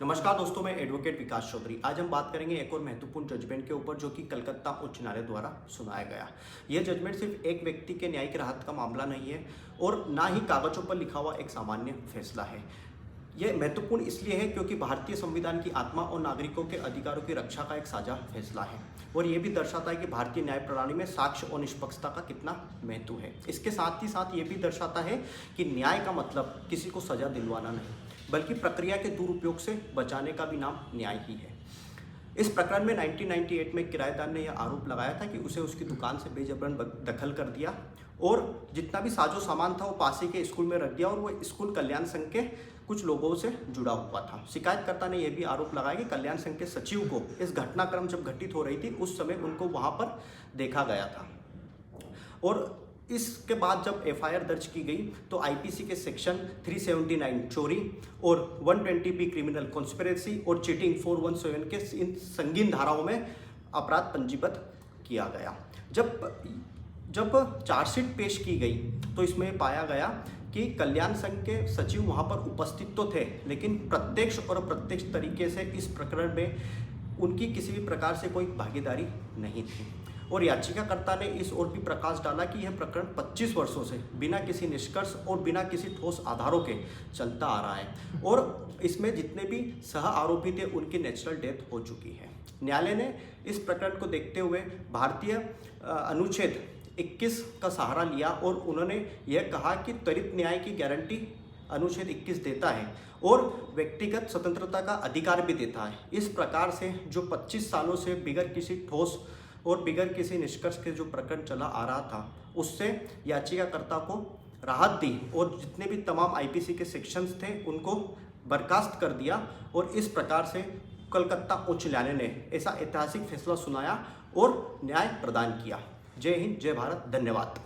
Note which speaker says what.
Speaker 1: नमस्कार दोस्तों, मैं एडवोकेट विकास चौधरी। आज हम बात करेंगे एक और महत्वपूर्ण जजमेंट के ऊपर जो कि कलकत्ता उच्च न्यायालय द्वारा सुनाया गया। यह जजमेंट सिर्फ एक व्यक्ति के न्यायिक राहत का मामला नहीं है और ना ही कागजों पर लिखा हुआ एक सामान्य फैसला है। यह महत्वपूर्ण इसलिए है क्योंकि भारतीय संविधान की आत्मा और नागरिकों के अधिकारों की रक्षा का एक साझा फैसला है और ये भी दर्शाता है कि भारतीय न्याय प्रणाली में साक्ष्य और निष्पक्षता का कितना महत्व है। इसके साथ ही साथ ये भी दर्शाता है कि न्याय का मतलब किसी को सजा दिलवाना नहीं, बल्कि प्रक्रिया के दुरुपयोग से बचाने का भी नाम न्याय ही है। इस प्रकरण में 1998 में किराएदार ने यह आरोप लगाया था कि उसे उसकी दुकान से बेजबरन दखल कर दिया और जितना भी साजो सामान था वो पास ही के स्कूल में रख दिया और वो स्कूल कल्याण संघ के कुछ लोगों से जुड़ा हुआ था। शिकायतकर्ता ने यह भी आरोप लगाया कि कल्याण संघ के सचिव को इस घटनाक्रम जब घटित हो रही थी उस समय उनको वहां पर देखा गया था और इसके बाद जब एफआईआर दर्ज की गई तो आईपीसी के सेक्शन 379 चोरी और 120 क्रिमिनल कॉन्स्पिरेसी और चीटिंग 417 के इन संगीन धाराओं में अपराध पंजीबद्ध किया गया। जब चार्जशीट पेश की गई तो इसमें पाया गया कि कल्याण संघ के सचिव वहां पर उपस्थित तो थे, लेकिन प्रत्यक्ष और अप्रत्यक्ष तरीके से इस प्रकरण में उनकी किसी भी प्रकार से कोई भागीदारी नहीं थी और याचिकाकर्ता ने इस ओर भी प्रकाश डाला कि यह प्रकरण 25 वर्षों से बिना किसी निष्कर्ष और बिना किसी ठोस आधारों के चलता आ रहा है और इसमें जितने भी सह आरोपी थे उनकी नेचुरल डेथ हो चुकी है। न्यायालय ने इस प्रकरण को देखते हुए भारतीय अनुच्छेद 21 का सहारा लिया और उन्होंने यह कहा कि त्वरित न्याय की गारंटी अनुच्छेद 21 देता है और व्यक्तिगत स्वतंत्रता का अधिकार भी देता है। इस प्रकार से जो 25 सालों से बिगैर किसी ठोस और बिगैर किसी निष्कर्ष के जो प्रकरण चला आ रहा था उससे याचिकाकर्ता को राहत दी और जितने भी तमाम आईपीसी के सेक्शंस थे उनको बर्खास्त कर दिया और इस प्रकार से कलकत्ता उच्च न्यायालय ने ऐसा ऐतिहासिक फैसला सुनाया और न्याय प्रदान किया। जय हिंद, जय भारत, धन्यवाद।